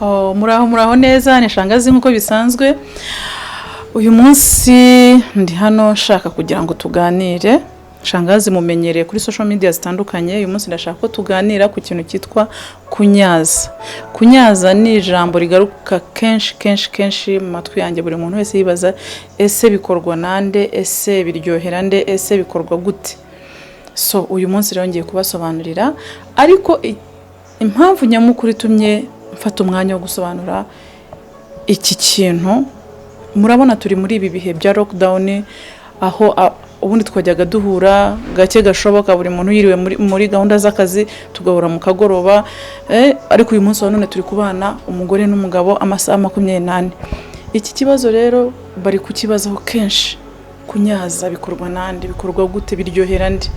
Muraho neza ni Shangazi nkuko bisanzwe. Uyu munsi ndi hano shaka kugira ngo tuganire. Shangazi mumenyereye kuri social media zitandukanye. Uyu munsi ndashaka ko tuganira ku kintu cyitwa kunyaza. Kunyaza ni ijambo rigaruka kenshi mu matwi yanjye. Buri muntu wese yibaza ese bikorwa nande, ese biryohera nde, ese bikorwa gute. So uyu munsi rero ngiye kubasobanurira, ariko impamvu nyamukuru itumye mfata umwanya wo gusobanura iki kintu, murabona turi muri ibi bihe bya lockdown, aho ubundi twajyaga duhura gake gashoboka, buri muntu yiriwe muri gahunda z'akazi, tugahura mu kagoroba, ariko uyu munsi wa none turi kubana umugore n'umugabo amasaha 28. Iki kibazo rero bari kukibazaho kenshi. Kunyaza bikorwa nande, bikorwa gute, biryohera nde?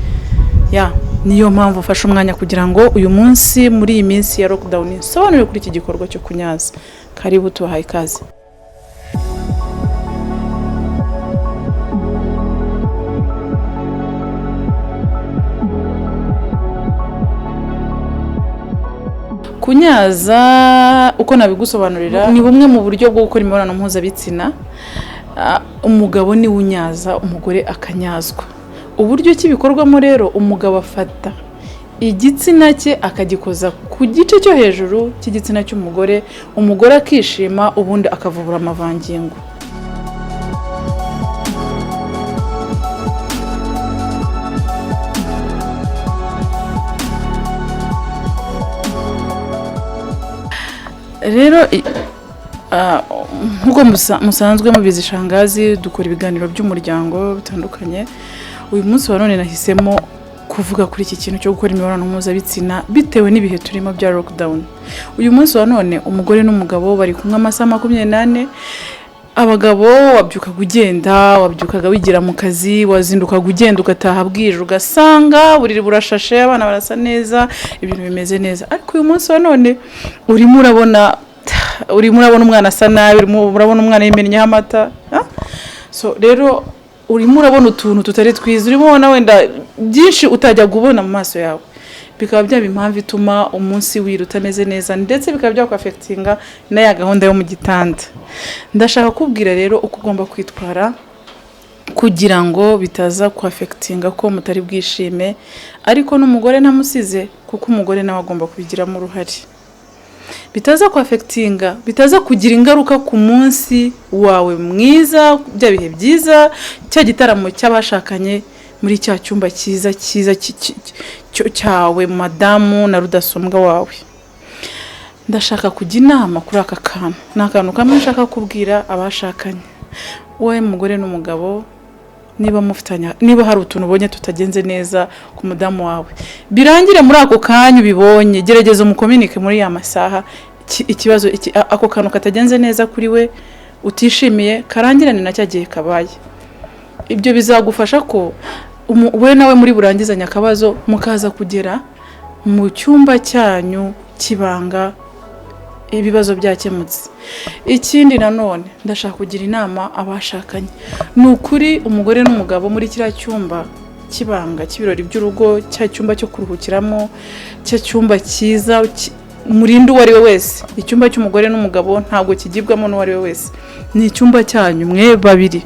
Niyo mpamvu ufashe umwanya kugira ngo uyu munsi muri iyi minsi ya lockdown sobanure kuri iki gikorwa cyo kunyaza. Karibu tubahaye ikaze. Kunyaza uko nabigusobanurira ni bumwe mu buryo bwo gukora imibonano mpuzabitsina. Umugabo ni unyaza, umugore akanyazwa. Uburyo kibikorwamo rero, umugabo afata igitsina cye akagikoza ku gice cyo hejuru cy'igitsina cy'umugore, umugore akishima, ubundi akavubura amavangingo. Rero nkuko musanzwe mubizi Shangazi dukora ibiganiro by'umuryango bitandukanye. Uyu munsi wa none nahisemo kuvuga kuri iki kintu cyo gukora imibonano mpuzabitsina bitewe n'ibihe turimo bya lockdown. Uyu munsi wa none umugore n'umugabo bari kumwe amasaha 28. Abagabo wabyukaga ugenda, wabyukaga wigira mu kazi, wazindukaga ugenda ugataha bwije, ugasanga buriri burashashe, abana barasa neza, ibintu bimeze neza. Ariko uyu munsi wa none urimo urabona umwana asa nabi, urabona umwana yimenyeho amata. So rero urimo urabona utuntu tutari twiza, urimo ubona wenda byinshi utajya kubona mu maso yawe. Bikaba byaba impamvu ituma umunsi wiruta meze neza, ndetse bikaba byakwafectinga na ya gahunda yo mu gitanda. Ndashaka kubwira rero uko ugomba kwitwara kugira ngo bitaza kwafectinga ko mutari bwishime, ariko n'umugore ntamusize, kuko umugore nawe agomba kubigiramo uruhare. Bitaza kwafectinga, bitaza kugira ingaruka ku munsi wawe mwiza, bya bihe byiza, cya gitaramo cy'abashakanye muri cya cyumba cyiza cyawe madamu na rudasumbwa wawe. Ndashaka kujya inama kuri aka kantu. Nakantu kamwe nshaka kubwira abashakanye. Wowe mugore n'umugabo, niba mufitanye, niba hari utuntu ubonye tutagenze neza ku mudamu wawe, birangire muri ako kanya ubibonye, gerageza umukominike muri ya masaha. Ikibazo ako kantu katagenze neza kuri we utishimiye, karangirane na cyagiye kabaye. Ibyo bizagufasha ko we nawe muri burangizanya akabazo, mukaza kugera mu cyumba cyanyu kibanga, ibibazo byakemutse. Ikindi nanone ndashaka kugira inama abashakanye. Nukuri umugore n'umugabo muri kiriya cyumba kibanga cy'ibirori by'urugo, cya cyumba cyo kuruhukiramo, cya cyumba cyiza, murindu wari we wese. Icyumba cy'umugore n'umugabo ntabwo kigibwamo n'uwari we wese, ni icyumba cyanyu mwe babiri.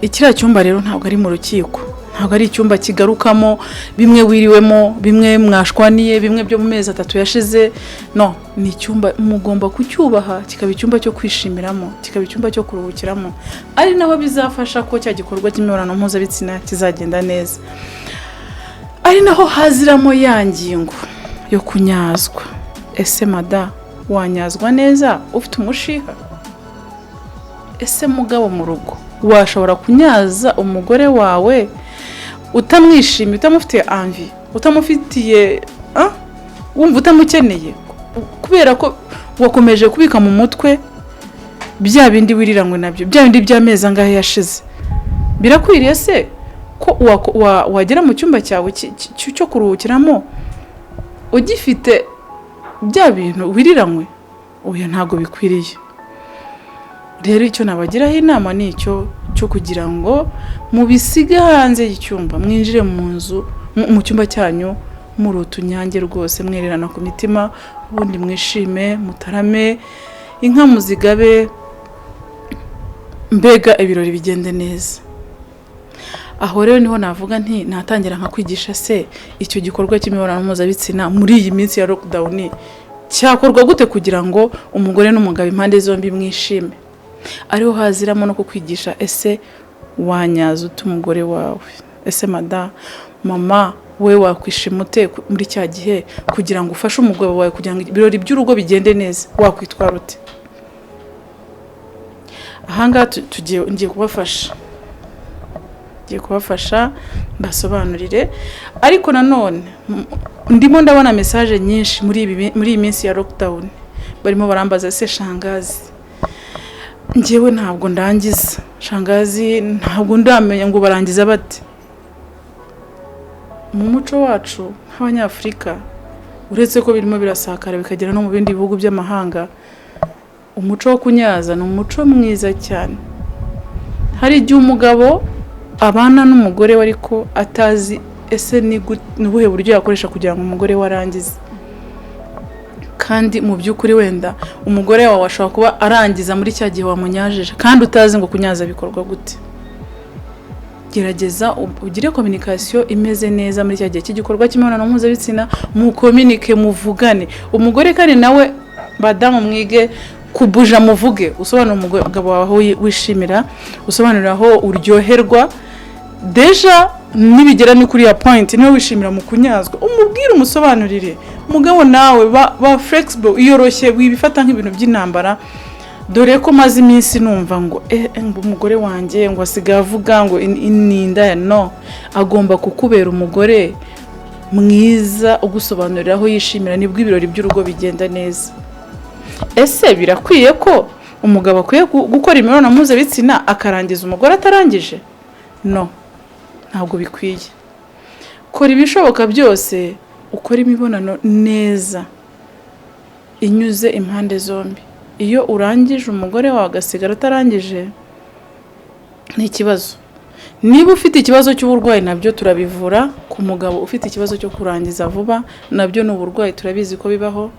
Ikira cyumba rero ntabwo ari mu rukiko, ntabwo ari icyumba kigarukamo bimwe wiriwemo, bimwe mwashwaniye, bimwe byo mu mezi 3 yashize. No, ni icyumba mugomba kucyubaha, kikaba icyumba cyo kwishimiramo, kikaba icyumba cyo kuruhukiramo. Ari naho bizafasha ko cya gikorwa cy'imibonano mpuzabitsina kizagenda neza. Ari naho haziramo ya ngingo yo kunyazwa. Ese mada wanyazwa neza ufite umushiha? Ese mugabo mu rugo washobora kunyaza umugore wawe utamwishimiye, utamufitiye envie, utamufitiye wumva utamukeneye, kubera ko wakomeje kubika mu mutwe bya bindi wirirangwe nabyo, bya bindi by'ameza ngahe yashize? Birakwiriye se ko wagera mu cyumba cyawe cyo kuruhukiramo ugifite bya bintu wirirangwe? Oya, ntago bikwiriye. Rero icyo nabagiraho inama ni icyo cyo kugira ngo mubisiga hanze y'icyumba, mwinjire mu nzu, mu cyumba cyanyu muri utunyange rwose mwererana ku mitima, ubundi mwishime mutarame, inka muzigabe, mbega ibirori bigende neza. Aho rero niho navuga nti natangira nka kwigisha se icyo gikorwa cy'imibonano mpuzabitsina muri iyi minsi ya lockdown cyakorwa gute kugira ngo umugore n'umugabo impande zombi mwishime. Ariho haziramo no kukwigisha ese wanyaza umugore wawe, ese mama we wakwishima ute muri cya gihe kugira ngo ufashe umugabo wawe kugira ngo ibirori by'urugo bigende neza, wakwitwara ute. Ahanga ngiye kubafasha mbasobanurire, ariko nanone ndimo ndabona message nyinshi muri iyi minsi ya lockdown barimo barambaza se Shangazi, njyewe ntabwo ndangiza, Shangazi ntabwo ndamenya ngo barangiza bate. Mu muco wacu nk'abanyafrika uretse ko birimo birasakara bikagera no mu bindi bihugu by'amahanga, umuco wo kunyaza ni umuco mwiza cyane. Hari igihe umugabo abana n'umugore we ariko atazi ese ni ubuhe buryo yakoresha kugira ngo umugore we arangize, kandi mu by'ukuri wenda umugore wawe ashobora kuba arangiza muri cya gihe wamunyajeje kandi utazi ngo kunyaza bikorwa gute. Gerageza ugire communication imeze neza muri cya gihe cy'igikorwa cy'imibonano mpuzabitsina, mu communique muvugane. Umugore kandi nawe badamu mwige kubuja muvuge, usobanura umugabo wawe wishimira, usobanura aho uryoherwa. Deja nibigera ni kuri ya point niwe wishimira mu kunyazwa, umubwire umusobanurire. Mugabo nawe ba flexible, iyoroshye, wibifata nk'ibintu by'intambara. Dore ko maze iminsi numva ngo umugore wanjye ngo asigaye avuga ngo ininda, no, agomba kukubera umugore mwiza ugusobanurira aho yishimira, nibwo ibirori by'urugo bigenda neza. Ese birakwiye ko umugabo akwiye gukora imibonano mpuzabitsina akarangiza umugore atarangije? No, ntabwo bikwiye. Kora ibishoboka byose ukora imibonano neza inyuze impande zombi. Iyo urangije umugore wawe agasigara atarangije ni ikibazo. Niba ufite ikibazo cy'uburwayi nabyo turabivura. Ku mugabo ufite ikibazo cyo kurangiza vuba nabyo ni uburwayi, turabizi ko bibaho.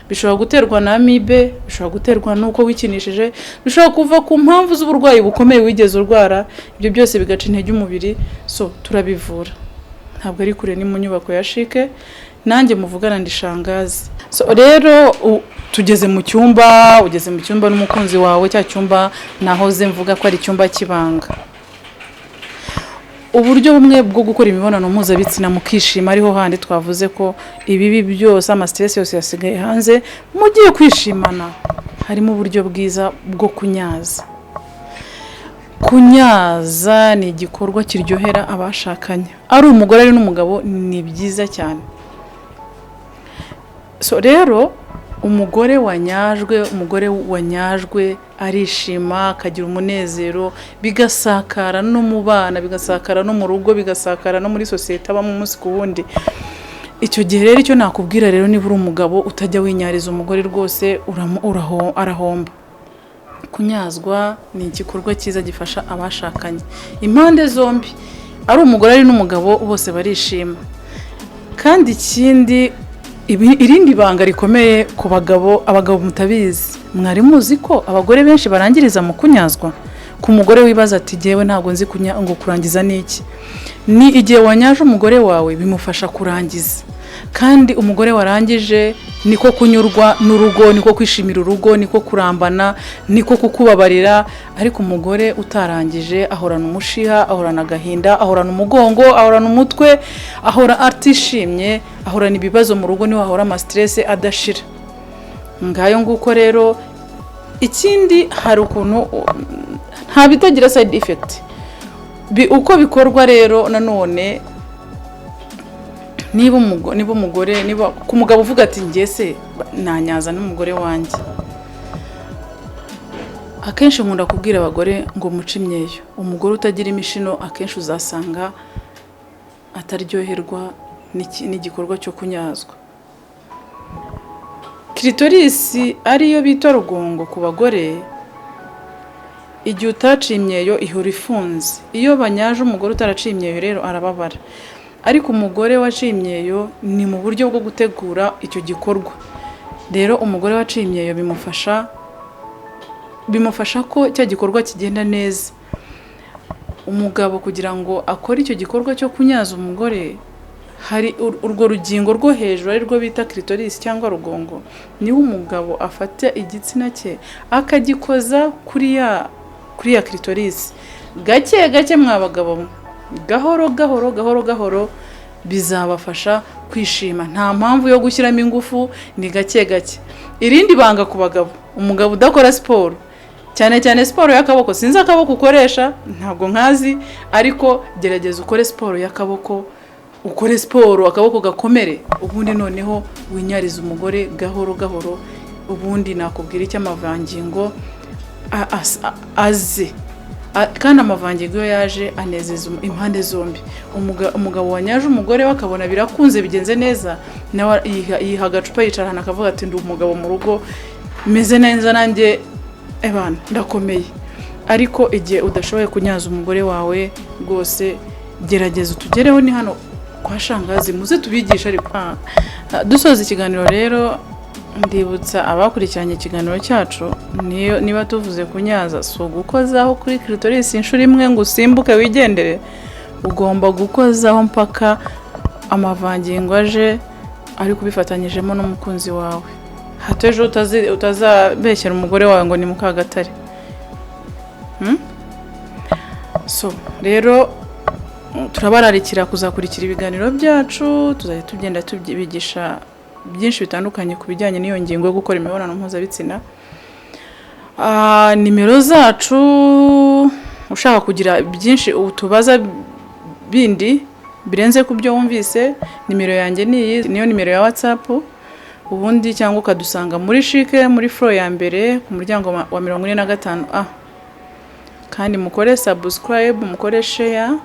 Bishobora guterwa na amibe, bishobora guterwa nuko wikinishije, bishobora kuva ku mpamvu z'uburwayi bukomeye wigeze urwara. Ibyo byose bigaca intege umubiri, so turabivura. Ntabwo ari kure, ni mu nyubako ya shike, nanjye muvugana ndi Shangazi. So rero ugeze mu cyumba n'umukunzi wawe, cya cyumba nahoze mvuga ko ari icyumba kibanga. Uburyo bumwe bwo gukora imibonano mpuzabitsina mukishima, ariho handi twavuze ko ibibi byose, ama stress yose yasigaye hanze, mugiye kwishimana. Harimo uburyo bwiza bwo kunyaza. Kunyaza ni igikorwa kiryohera abashakanye, ari umugore ari n'umugabo, ni byiza cyane. So rero umugore wanyajwe arishima, akagira umunezero, bigasakara no mu bana, bigasakara no mu rugo, bigasakara no muri societe abamo umunsi ku wundi. Icyo gihe rero icyo nakubwira rero, niba uri umugabo utajya winyariza umugore rwose arahomba. Kunyazwa ni igikorwa cyiza gifasha abashakanye impande zombi, ari umugore ari n'umugabo, bose barishima. Kandi ikindi, irindi banga rikomeye ku abagabo mutabizi, mwari muzi ko abagore benshi barangiriza mu kunyazwa. Ku mugore wibaza ati jewe ntabwo nzi ngo kurangiza niki, ni igihe wanyaje umugore wawe bimufasha kurangiza. Kandi umugore warangije niko kunyurwa n'urugo, niko kwishimira urugo, niko kurambana, niko kukubabarira. Ariko umugore utarangije ahorana umushiha, ahorana agahinda, ahorana umugongo, ahorana umutwe, ahora atishimye, ahorana ibibazo mu rugo, niho ahora ama stress adashira. Ngayo nguko rero. Ikindi, hari ukuntu nta bitagira side effect uko bikorwa rero. Nanone niba umugore, niba ku mugabo uvuga ati ngese nanyaza n'umugore wanjye, akenshi nkunda kubwira abagore ngo muce imyeyo. Umugore utagira imishino akenshi uzasanga ataryoherwa n'igikorwa cyo kunyazwa. Clitoris ariyo bita rugongo ku bagore, igihe utaciye imyeyo ihora ifunze. Iyo banyaje umugore utaraciye imyeyo rero arababara. ariko umugore waciye imyeyo ni mu buryo bwo gutegura icyo gikorwa. Rero umugore waciye imyeyo bimufasha ko cya gikorwa kigenda neza. Umugabo kugira ngo akore icyo gikorwa cyo kunyaza umugore, hari urwo rugingo rwo hejuru ari rwo bita clitoris cyangwa rugongo, niho umugabo afata igitsina cye akagikoza kuri ya clitoris. Gake gake mwabagabo, gahoro bizabafasha kwishima. Nta mpamvu yo gushyiramo ingufu, ni gake gake. Irindi banga ku bagabo, umugabo udakora siporo, cyane siporo y'akaboko. Sinzi akaboko ukoresha, ntabwo nkazi, ariko gerageza ukore siporo y'akaboko, ukore siporo akaboko gakomere, ubundi noneho winyariza umugore gahoro. Ubundi nakubwira icyo amavangingo aze, kandi amavangingo iyo yaje anezeza impande zombi. Umugabo wanyaje umugore we akabona birakunze bigenze neza, nawe yiha agacupa yicarana akavuga ati ndi umugabo mu rugo meze neza, nanjye ebana ndakomeye. Ariko igihe udashoboye kunyaza umugore wawe rwose, gerageza utugereho. Ni hano kwa Shangazi, muze tubigisha. Ariko dusoza ikiganiro rero, ndibutsa abakurikiranye ikiganiro cyacu, niba tuvuze kunyaza, so gukozaho kuri clitoris inshuro imwe ngo usimbuke wigendere. Ugomba gukozaho mpaka amavangingo aje, ariko ubifatanyijemo n'umukunzi wawe. Hato ejo utazabeshyera umugore wawe ngo ni Mukagatare. So rero turabararikira kuzakurikira ibiganiro byacu, tuzajya tugenda tubigisha byinshi bitandukanye ku bijyanye n'iyo ngingo yo gukora imibonano mpuzabitsina. Nimero zacu, ushaka kugira byinshi utubaza bindi birenze ku byo wumvise, nimero yanjye niyo nimero ya WhatsApp. Ubundi cyangwa ukadusanga muri shike, muri floor ya mbere ku muryango wa 45A. Kandi mukore subscribe, mukore share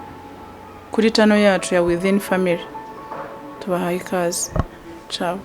kuri channel yacu ya Within Family. Tubahaye ikaze. Ciao.